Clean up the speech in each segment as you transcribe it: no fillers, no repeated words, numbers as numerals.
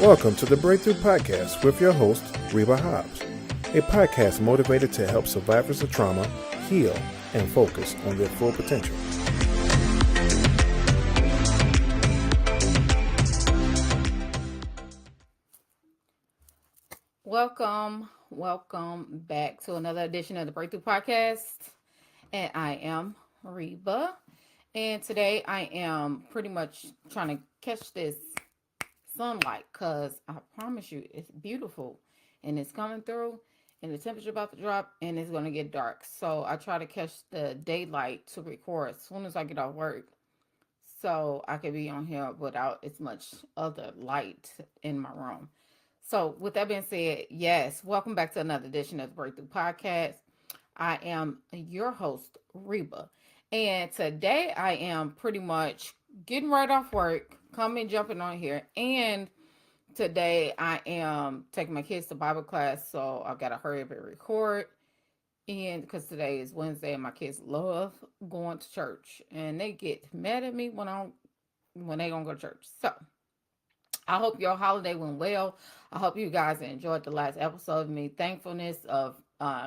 Welcome to the Breakthrough Podcast with your host, Reba, a podcast motivated to help survivors of trauma heal and focus on their full potential. Welcome back to another edition of the Breakthrough Podcast. And I am Reba. And today I am pretty much trying to catch this sunlight because I promise you it's beautiful and it's coming through and the temperature about to drop and it's going to get dark. So I try to catch the daylight to record as soon as I get off work so I can be on here without as much other light in my room. So with that being said, yes, welcome back to another edition of the Breakthrough Podcast. I am your host, Reba. And today I am pretty much getting right off work, jumping on here. And today I am taking my kids to Bible class, so I got to hurry up and record. And because today is Wednesday and my kids love going to church. And they get mad at me when they don't go to church. So I hope your holiday went well. I hope you guys enjoyed the last episode of me. Thankfulness of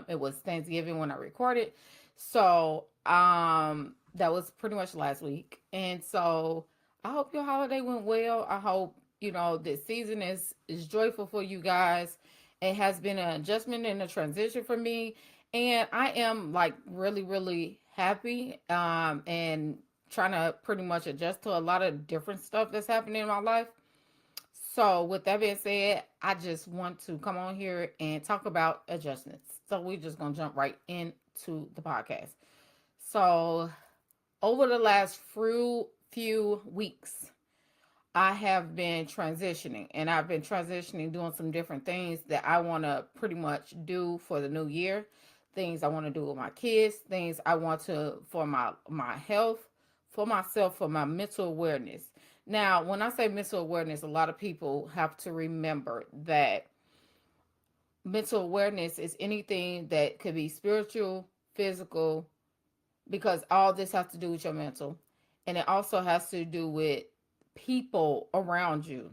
it was Thanksgiving when I recorded. So that was pretty much last week. And so I hope your holiday went well. I hope, this season is joyful for you guys. It has been an adjustment and a transition for me. And I am really, really happy and trying to pretty much adjust to a lot of different stuff that's happening in my life. So with that being said, I just want to come on here and talk about adjustments. So we're just going to jump right into the podcast. So over the last few weeks, I have been transitioning, and I've been doing some different things that I want to pretty much do for the new year. Things I want to do with my kids, things I want to for my health, for myself, for my mental awareness. Now, when I say mental awareness, a lot of people have to remember that mental awareness is anything that could be spiritual, physical, because all this has to do with your mental. And it also has to do with people around you.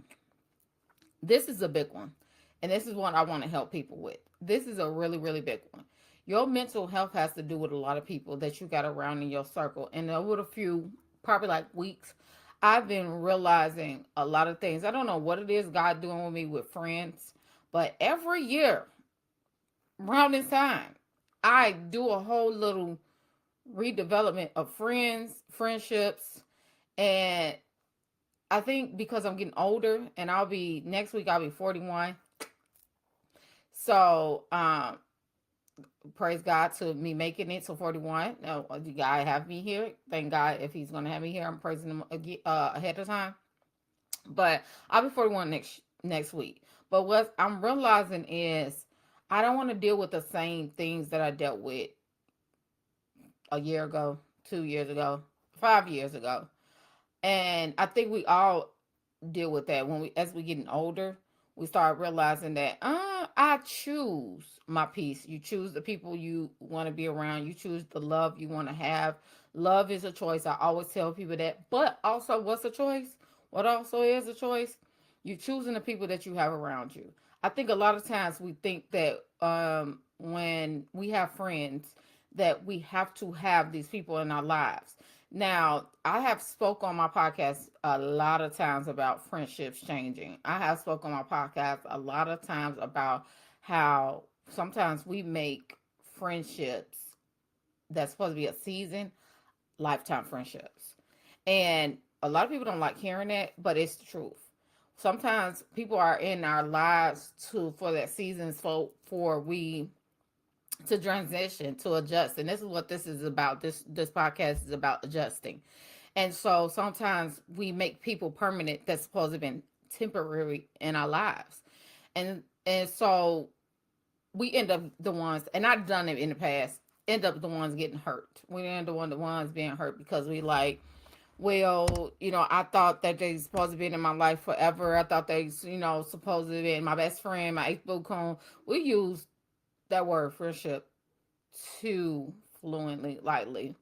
This is a big one. And this is what I want to help people with. This is a really, really big one. Your mental health has to do with a lot of people that you got around in your circle. And over a few, probably weeks, I've been realizing a lot of things. I don't know what it is God doing with me with friends, but every year around this time, I do a whole little redevelopment of friendships, and I think because I'm getting older, and next week I'll be 41. So, praise God to me making it to 41. Now, the guy have me here. Thank God if he's going to have me here. I'm praising him ahead of time. But I'll be 41 next week. But what I'm realizing is I don't want to deal with the same things that I dealt with a year ago, 2 years ago, 5 years ago. And I think we all deal with that as we getting older. We start realizing that I choose my peace. You choose the people you want to be around. You choose the love you want to have. Love is a choice. I always tell people that. But also, what's a choice? What also is a choice? You choosing the people that you have around you. I think a lot of times we think that when we have friends, that we have to have these people in our lives. Now, I have spoke on my podcast a lot of times about friendships changing. I have spoke on my podcast a lot of times about how sometimes we make friendships that's supposed to be a season, lifetime friendships. And a lot of people don't like hearing that, but it's the truth. Sometimes people are in our lives for that season for we to transition, to adjust. And this is what this is about. This podcast is about adjusting. And so sometimes we make people permanent that's supposed to have been temporary in our lives. And so we end up the ones, and I've done it in the past, end up the ones getting hurt. We end up the ones being hurt because we I thought that they supposed to be in my life forever. I thought they, supposed to be my best friend, my ex-boo cone. We use that word friendship too fluently, lightly.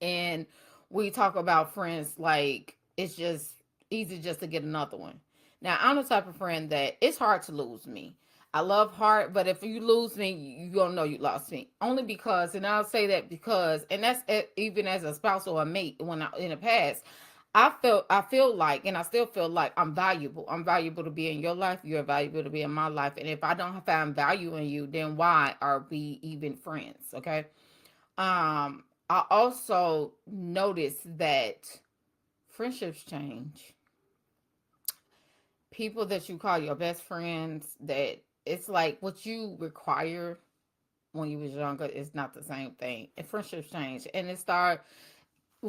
And we talk about friends like it's just easy just to get another one. Now, I'm the type of friend that it's hard to lose me. I love hard, but if you lose me, you gonna know you lost me. Only because, and I'll say that because, and that's even as a spouse or a mate. When I in the past, I feel like, and I still feel like I'm valuable. I'm valuable to be in your life. You're valuable to be in my life. And if I don't find value in you, then why are we even friends? Okay. I also noticed that friendships change. People that you call your best friends, that it's like what you require when you was younger is not the same thing. And friendships change. And it start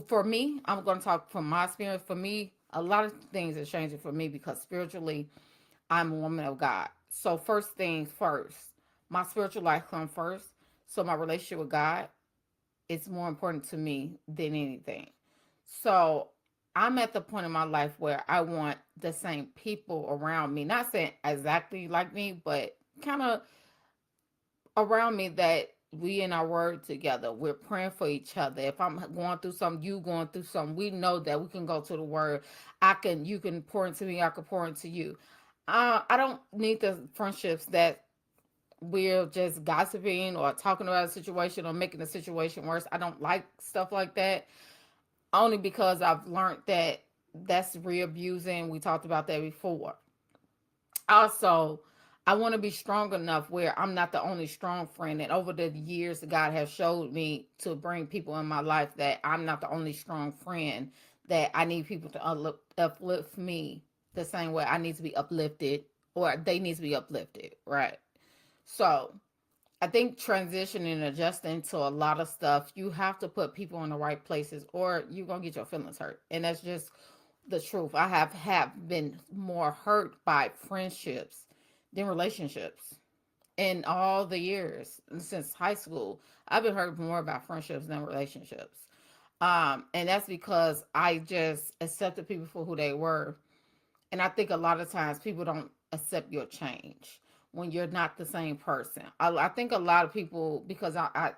for me, I'm gonna talk from my experience. For me, a lot of things are changing for me because spiritually I'm a woman of God. So first things first, my spiritual life comes first. So my relationship with God, it's more important to me than anything. So I'm at the point in my life where I want the same people around me, not saying exactly like me, but kind of around me that we in our word together. We're praying for each other. If I'm going through something, you going through something, we know that we can go to the word. You can pour into me, I can pour into you. I don't need the friendships that we're just gossiping or talking about a situation or making the situation worse. I don't like stuff like that. Only because I've learned that that's re-abusing. We talked about that before. Also, I want to be strong enough where I'm not the only strong friend. And over the years, God has showed me to bring people in my life that I'm not the only strong friend, that I need people to uplift me the same way I need to be uplifted, or they need to be uplifted, right? So I think transitioning and adjusting to a lot of stuff, you have to put people in the right places or you're going to get your feelings hurt. And that's just the truth. I have been more hurt by friendships than relationships in all the years since high school. I've been hurt more about friendships than relationships. And that's because I just accepted people for who they were. And I think a lot of times people don't accept your change when you're not the same person. I think a lot of people, because I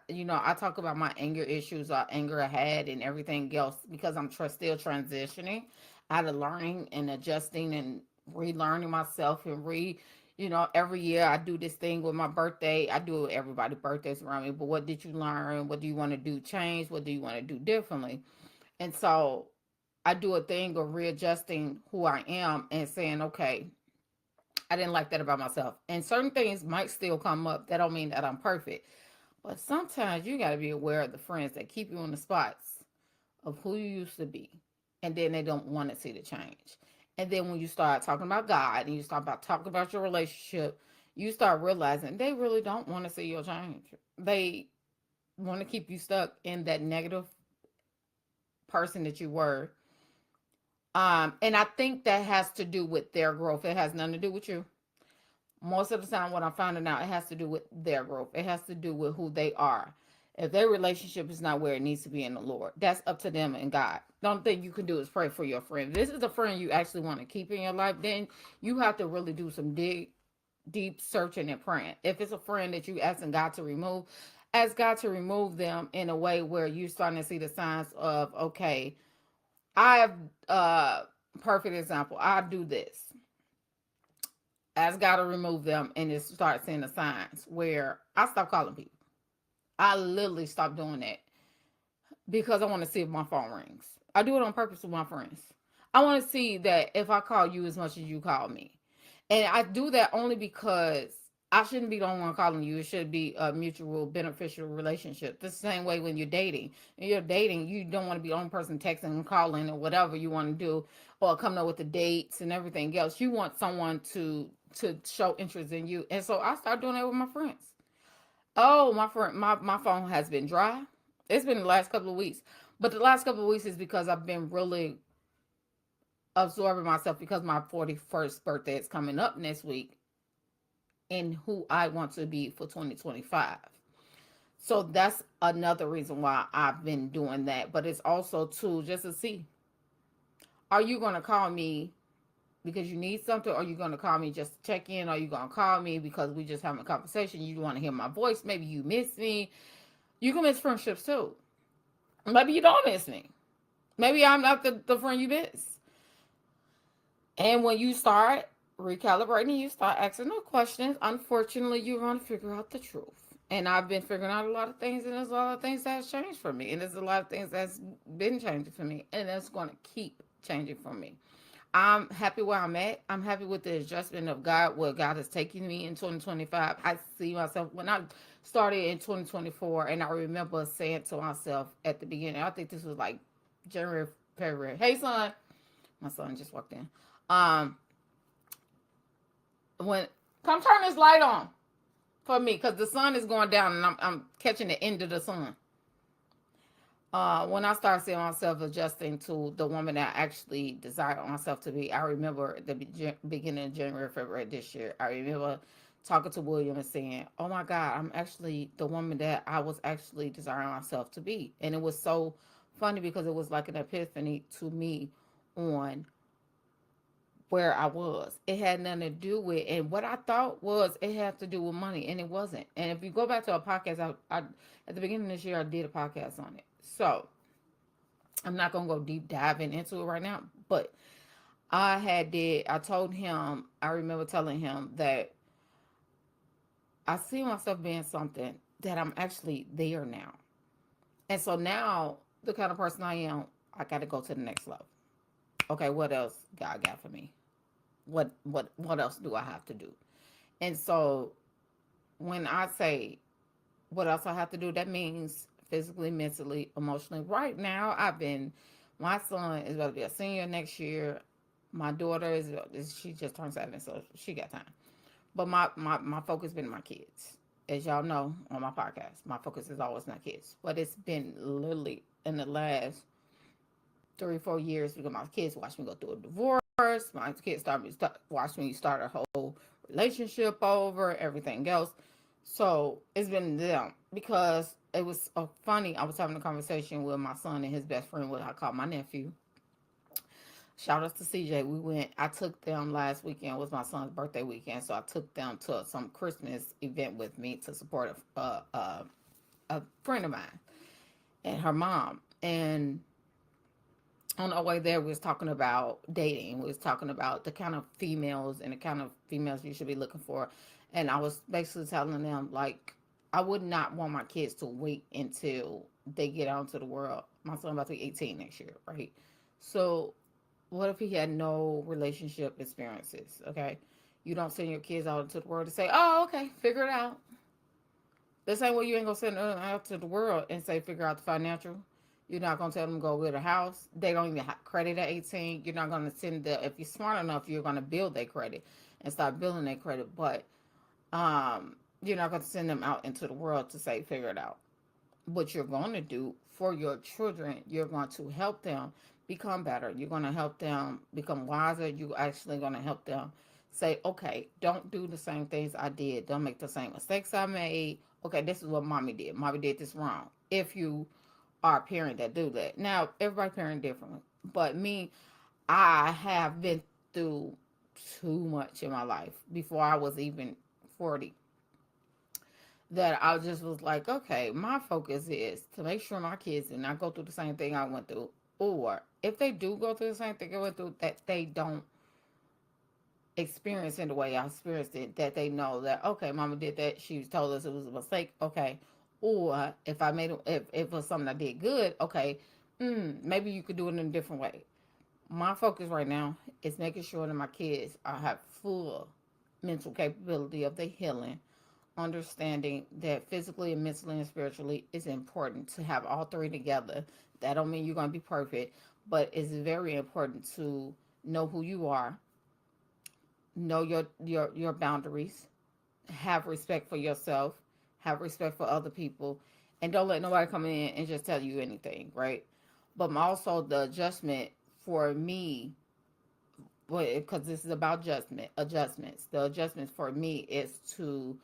talk about my anger issues or anger I had and everything else because I'm still transitioning out of learning and adjusting and relearning myself and every year I do this thing with my birthday. I do everybody's birthdays around me, but what did you learn? What do you want to do change? What do you want to do differently? And so I do a thing of readjusting who I am and saying, okay, I didn't like that about myself. And certain things might still come up. That don't mean that I'm perfect. But sometimes you got to be aware of the friends that keep you in the spots of who you used to be. And then they don't want to see the change. And then when you start talking about God and you start about talking about your relationship, you start realizing they really don't want to see your change. They want to keep you stuck in that negative person that you were. And I think that has to do with their growth. It has nothing to do with you. Most of the time, what I'm finding out, it has to do with their growth. It has to do with who they are. If their relationship is not where it needs to be in the Lord, that's up to them and God. The only thing you can do is pray for your friend. If this is a friend you actually want to keep in your life, then you have to really do some deep searching and praying. If it's a friend that you asking God to remove, ask God to remove them in a way where you're starting to see the signs of, okay, I have perfect example. I do this. Ask God to remove them and just start seeing the signs where I stop calling people. I literally stopped doing that because I want to see if my phone rings. I do it on purpose with my friends. I want to see that if I call you as much as you call me. And I do that only because I shouldn't be the only one calling you. It should be a mutual beneficial relationship. The same way when you're dating. When you're dating, you don't want to be the only person texting and calling or whatever you want to do or coming up with the dates and everything else. You want someone to show interest in you. And so I start doing that with my friends. Oh, my phone has been dry. It's been the last couple of weeks. But the last couple of weeks is because I've been really absorbing myself because my 41st birthday is coming up next week and who I want to be for 2025. So that's another reason why I've been doing that. But it's also too just to see, are you going to call me because you need something, or are you going to call me just to check in? Or are you going to call me because we just having a conversation? You want to hear my voice. Maybe you miss me. You can miss friendships too. Maybe you don't miss me. Maybe I'm not the friend you miss. And when you start recalibrating, you start asking no questions. Unfortunately, you're going to figure out the truth. And I've been figuring out a lot of things, and there's a lot of things that's changed for me, and there's a lot of things that's been changing for me, and that's going to keep changing for me. I'm happy where I'm at. I'm happy with the adjustment of God, where God is taking me in 2025. I see myself when I started in 2024, and I remember saying to myself at the beginning, I think this was like January, February. Hey, son. My son just walked in. Um, when come turn this light on for me, because the sun is going down, and I'm catching the end of the sun. When I started seeing myself adjusting to the woman that I actually desired myself to be, I remember at the beginning of January, February this year, I remember talking to William and saying, oh my God, I'm actually the woman that I was actually desiring myself to be. And it was so funny because it was like an epiphany to me on where I was. It had nothing to do with, and what I thought was it had to do with money, and it wasn't. And if you go back to a podcast, I at the beginning of this year, I did a podcast on it. So I'm not gonna go deep diving into it right now, but I told him, I remember telling him that I see myself being something that I'm actually there now. And so now the kind of person I am, I gotta go to the next level. Okay, what else God got for me? What else do I have to do? And so when I say what else I have to do, that means physically, mentally, emotionally. Right now, my son is about to be a senior next year. My daughter she just turned 7, so she got time. But my focus been my kids. As y'all know on my podcast, my focus is always my kids. But it's been literally in the last 3-4 years because my kids watched me go through a divorce. My kids watched me start a whole relationship over, everything else. So it's been them because it was funny. I was having a conversation with my son and his best friend, what I call my nephew. Shout out to CJ. I took them last weekend. It was my son's birthday weekend. So I took them to some Christmas event with me to support a friend of mine and her mom. And on our way there, we was talking about dating. We was talking about the kind of females and the kind of females you should be looking for. And I was basically telling them, like, I would not want my kids to wait until they get out into the world. My son about to be 18 next year, right? So what if he had no relationship experiences, okay? You don't send your kids out into the world to say, oh, okay, figure it out. The same way you ain't going to send them out to the world and say, figure out the financial. You're not going to tell them to go get a house. They don't even have credit at 18. You're not going to if you're smart enough, you're going to build their credit and start building their credit. But you're not going to send them out into the world to say, figure it out. What you're going to do for your children, you're going to help them become better. You're going to help them become wiser. You're actually going to help them say, okay, don't do the same things I did. Don't make the same mistakes I made. Okay, this is what mommy did. Mommy did this wrong. If you are a parent that do that. Now, everybody parent differently. But me, I have been through too much in my life before I was even 40. That I just was like, okay, my focus is to make sure my kids do not go through the same thing I went through. Or if they do go through the same thing I went through, that they don't experience in the way I experienced it, that they know that, okay, mama did that. She told us it was a mistake. Okay. Or if if it was something I did good, okay, maybe you could do it in a different way. My focus right now is making sure that my kids have full mental capability of their healing, understanding that physically and mentally and spiritually is important to have all three together. That don't mean you're going to be perfect, but it's very important to know who you are, know your boundaries, have respect for yourself, have respect for other people, and don't let nobody come in and just tell you anything, right? But also the adjustment for me, because this is about adjustments. The adjustments for me is to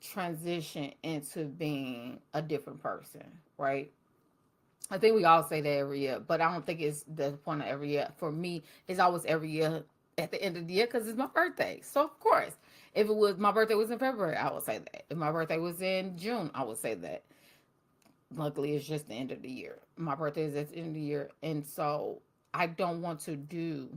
transition into being a different person, right? I think we all say that every year, but I don't think it's the point of every year. For me, it's always every year at the end of the year because it's my birthday. So, of course, if it was my birthday was in February, I would say that. If my birthday was in June, I would say that. Luckily, it's just the end of the year. My birthday is at the end of the year. And so I don't want to do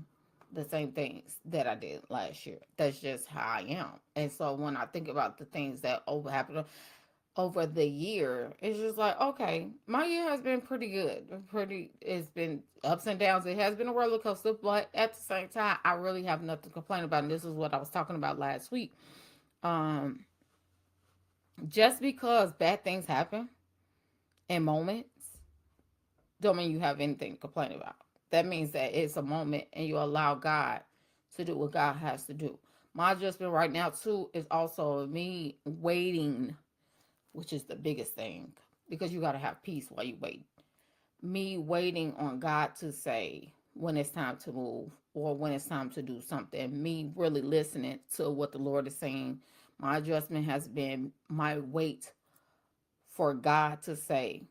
the same things that I did last year. That's just how I am. And so when I think about the things that happened over the year, it's just like, okay, my year has been pretty good. It's been ups and downs. It has been a roller coaster, but at the same time, I really have nothing to complain about. And this is what I was talking about last week. Um, just because bad things happen in moments, don't mean you have anything to complain about. That means that it's a moment and you allow God to do what God has to do. My adjustment right now, too, is also me waiting, which is the biggest thing, because you got to have peace while you wait. Me waiting on God to say when it's time to move or when it's time to do something. Me really listening to what the Lord is saying. My adjustment has been my wait for God to say,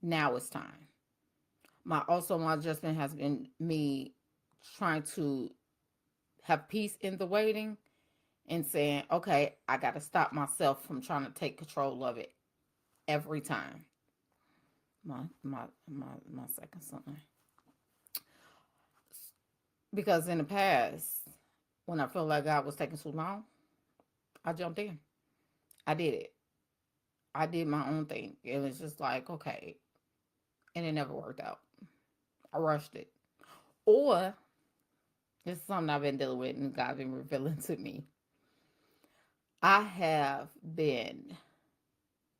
now it's time. My adjustment has been me trying to have peace in the waiting and saying, okay, I got to stop myself from trying to take control of it every time. My second son. Because in the past, when I felt like God was taking too long, I jumped in. I did it. I did my own thing. It was just like, okay. And it never worked out. I rushed it. Or this is something I've been dealing with and God's been revealing to me. I have been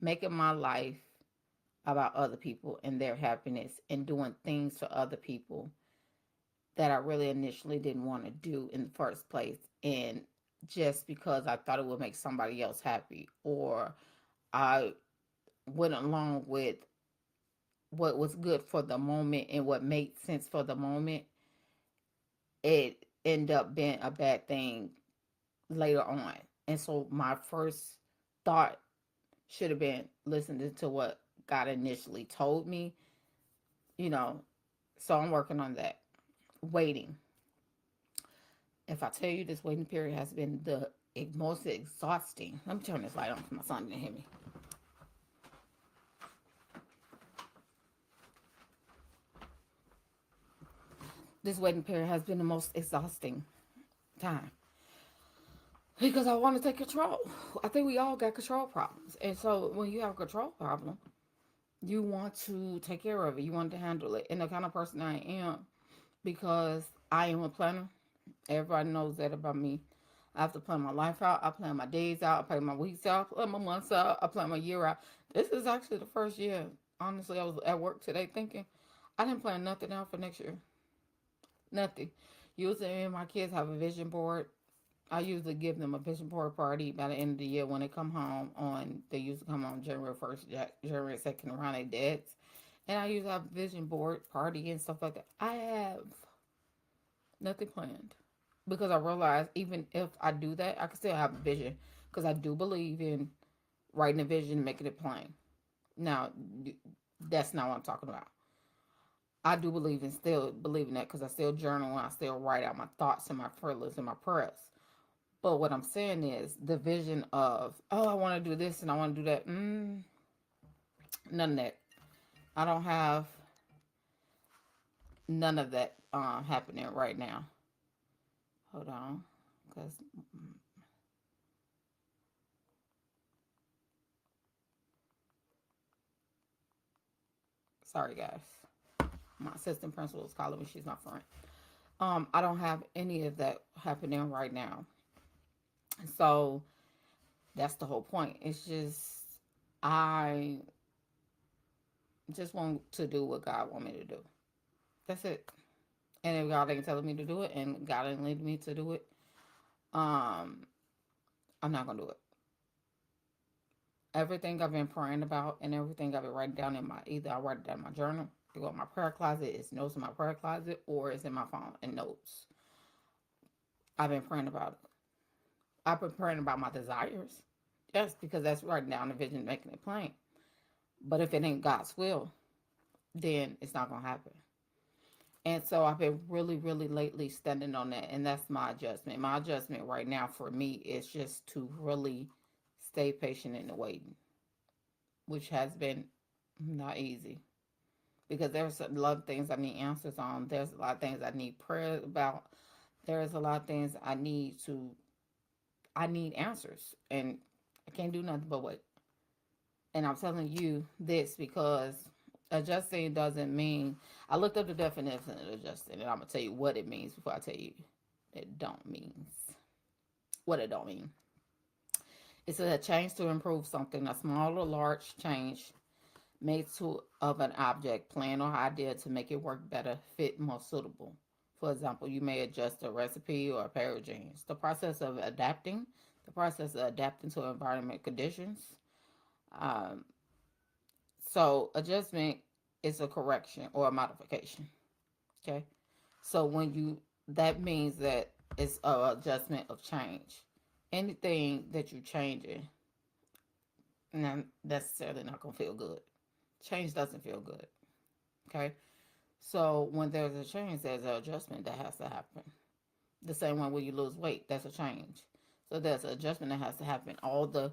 making my life about other people and their happiness and doing things for other people that I really initially didn't want to do in the first place. And just because I thought it would make somebody else happy, or I went along with what was good for the moment and what made sense for the moment, it ended up being a bad thing later on. And so my first thought should have been listening to what God initially told me, you know. So I'm working on that. Waiting. If I tell you this waiting period has been the most exhausting. Let me turn this light on so my son didn't hit me. This waiting period has been the most exhausting time. Because I want to take control. I think we all got control problems. And so when you have a control problem, you want to take care of it. You want to handle it. And the kind of person I am, because I am a planner. Everybody knows that about me. I have to plan my life out. I plan my days out. I plan my weeks out. I plan my months out. I plan my year out. This is actually the first year. Honestly, I was at work today thinking I didn't plan nothing out for next year. Nothing. Usually my kids have a vision board. I usually give them a vision board party by the end of the year when they come home they usually come home January 1st, January 2nd around their dads. And I usually have a vision board party and stuff like that. I have nothing planned. Because I realize even if I do that, I can still have a vision. Because I do believe in writing a vision and making it plain. Now, that's not what I'm talking about. I do believe in still believing that because I still journal and I still write out my thoughts and my feelings and my prayers. But what I'm saying is the vision of, oh, I want to do this and I want to do that. None of that. I don't have none of that happening right now. Hold on. Because sorry, guys. My assistant principal is calling me. She's my friend. I don't have any of that happening right now. So that's the whole point. It's just I just want to do what God want me to do. That's it. And if God ain't telling me to do it and God ain't leading me to do it, I'm not gonna do it. Everything I've been praying about and everything I've been writing down either I write it down in my journal, I go in my prayer closet, it's notes in my prayer closet, or it's in my phone and notes. I've been praying about it. I've been praying about my desires. Yes, because that's writing down the vision, making it plain. But if it ain't God's will, then it's not gonna happen. And so I've been really, really lately standing on that, and that's my adjustment. My adjustment right now for me is just to really stay patient in the waiting, which has been not easy. because there's a lot of things I need answers on. There's a lot of things I need prayer about. There's a lot of things I need answers, and I can't do nothing but wait. And I'm telling you this because adjusting doesn't mean. I looked up the definition of adjusting, and I'm gonna tell you what it means before I tell you it don't means what it don't mean. It's a change to improve something, a small or large change made to of an object, plan, or idea to make it work better, fit, more suitable. For example, you may adjust a recipe or a pair of jeans. The process of adapting to environment conditions. Um, so adjustment is a correction or a modification. Okay. So that means that it's a adjustment of change. Anything that you changing, not necessarily not gonna feel good. Change doesn't feel good. Okay. So when there's a change, there's an adjustment that has to happen. The same way when you lose weight, that's a change. So there's an adjustment that has to happen. All the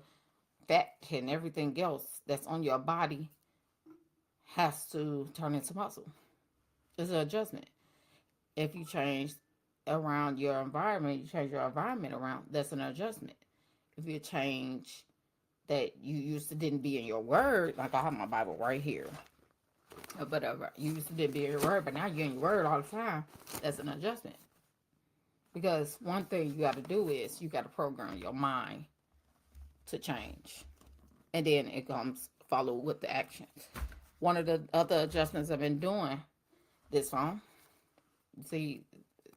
fat and everything else that's on your body has to turn into muscle. It's an adjustment. If you change around your environment, you change your environment around, that's an adjustment. If you change that you used to didn't be in your word, like I have my Bible right here, but you used to didn't be in your word, but now you're in your word all the time, that's an adjustment. Because one thing you got to do is you got to program your mind to change. And then it comes follow with the actions. One of the other adjustments I've been doing this phone, see,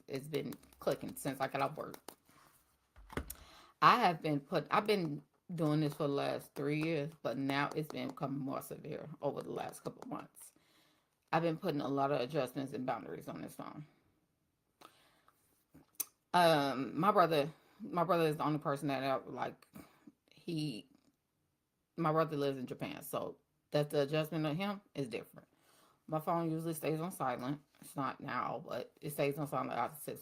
it's been clicking since I got off work. I've been doing this for the last 3 years, but now it's been becoming more severe over the last couple of months. I've been putting a lot of adjustments and boundaries on this phone. My brother is the only person that he. My brother lives in Japan, so that the adjustment of him is different. My phone usually stays on silent. It's not now, but it stays on silent after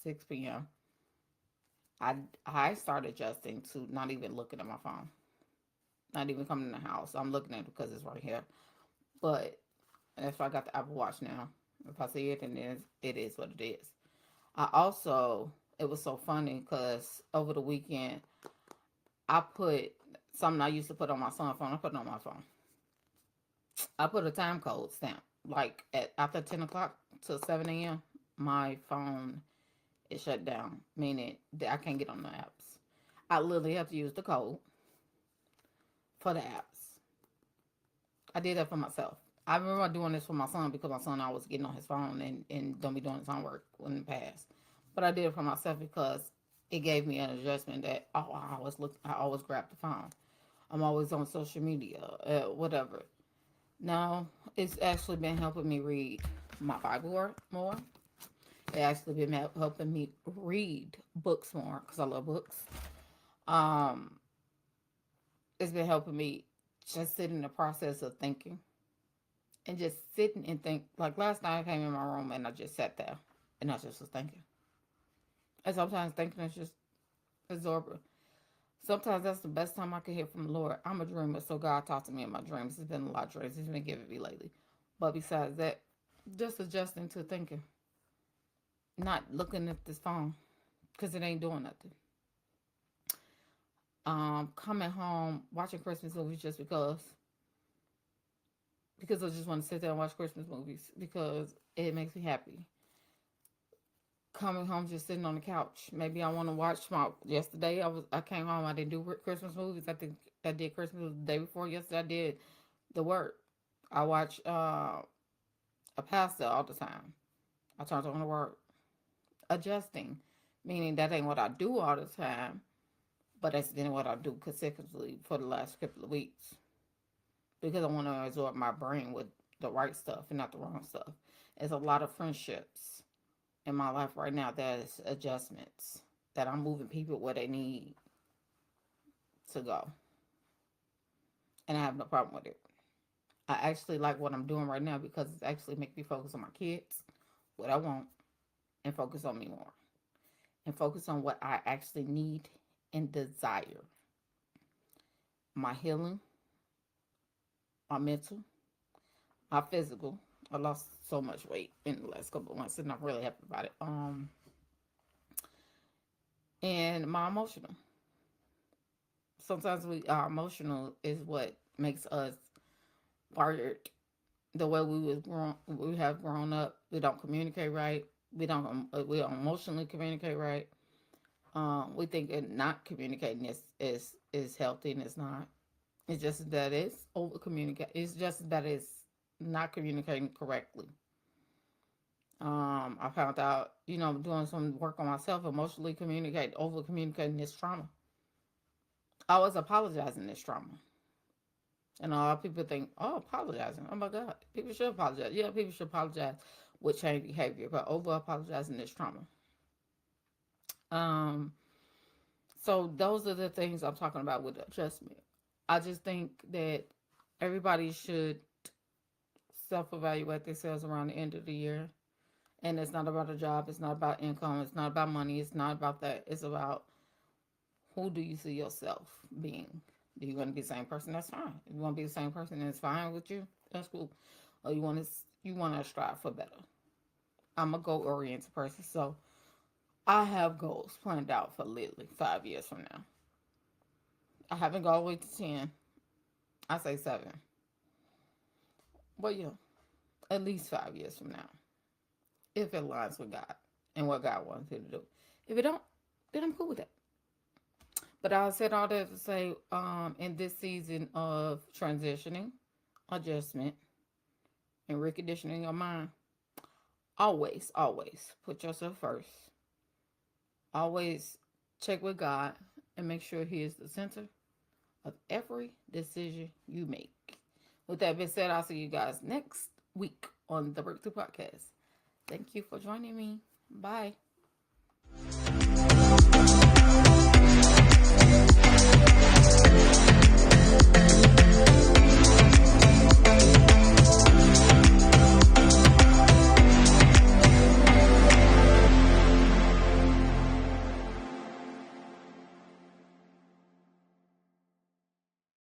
6 p.m. I start adjusting to not even looking at my phone, not even coming in the house. I'm looking at it because it's right here. But if I got the Apple Watch now, if I see it, then it is what it is. It was so funny because over the weekend, I put something I used to put on my son's phone. I put it on my phone. I put a time code stamp. Like after 10 o'clock to 7 a.m., my phone is shut down, meaning that I can't get on the apps. I literally have to use the code for the apps. I did that for myself. I remember doing this for my son because my son always getting on his phone and don't be doing his homework in the past. But I did it for myself because it gave me an adjustment that I always grab the phone. I'm always on social media, whatever. Now it's actually been helping me read my Bible more. It actually been helping me read books more because I love books. Um, it's been helping me just sit in the process of thinking and just sitting and think. Like last night, I came in my room and I just sat there and I just was thinking. And sometimes thinking is just absorbing. Sometimes that's the best time I can hear from the Lord. I'm a dreamer, so God talks to me in my dreams. It's been a lot of dreams He's been giving me lately. But besides that, just adjusting to thinking, not looking at this phone because it ain't doing nothing. Coming home, watching Christmas movies just because I just want to sit there and watch Christmas movies because it makes me happy. Coming home, just sitting on the couch. Maybe I want to watch yesterday. I came home. I didn't do Christmas movies. I think I did Christmas the day before yesterday. I did The Word. I watch a pastor all the time. I turned on The Word. Adjusting, meaning that ain't what I do all the time, but that's then what I do consecutively for the last couple of weeks because I want to absorb my brain with the right stuff and not the wrong stuff. There's a lot of friendships in my life right now that is adjustments that I'm moving people where they need to go, and I have no problem with it. I actually like what I'm doing right now because it's actually making me focus on my kids, what I want, and focus on me more, and focus on what I actually need and desire. My healing, my mental, my physical. I lost so much weight in the last couple of months, and I'm really happy about it. And my emotional. Sometimes our emotional is what makes us wired the way we have grown up. We don't communicate right. We don't emotionally communicate right. We think that not communicating is healthy, and it's not. It's just that it's over communicate. It's just that it's not communicating correctly. I found out, doing some work on myself, emotionally communicate, over communicating this trauma. I was apologizing this trauma. And a lot of people think, oh, apologizing. Oh my God. People should apologize. Yeah, people should apologize with change behavior, but over apologizing this trauma. Um, so those are the things I'm talking about with adjustment. I just think that everybody should self-evaluate themselves around the end of the year. And it's not about a job. It's not about income. It's not about money. It's not about that. It's about, who do you see yourself being? Do you want to be the same person? That's fine. If you want to be the same person and it's fine with you, that's cool. Or you want to strive for better. I'm a goal oriented person, so I have goals planned out for literally 5 years from now. I haven't gone all the way to 10. I say 7. But yeah, at least 5 years from now. If it aligns with God and what God wants me to do. If it don't, then I'm cool with that. But I said all that to say, in this season of transitioning, adjustment, and reconditioning your mind, always, always put yourself first. Always check with God and make sure He is the center of every decision you make. With that being said, I'll see you guys next week on the Breakthrough Podcast. Thank you for joining me. Bye.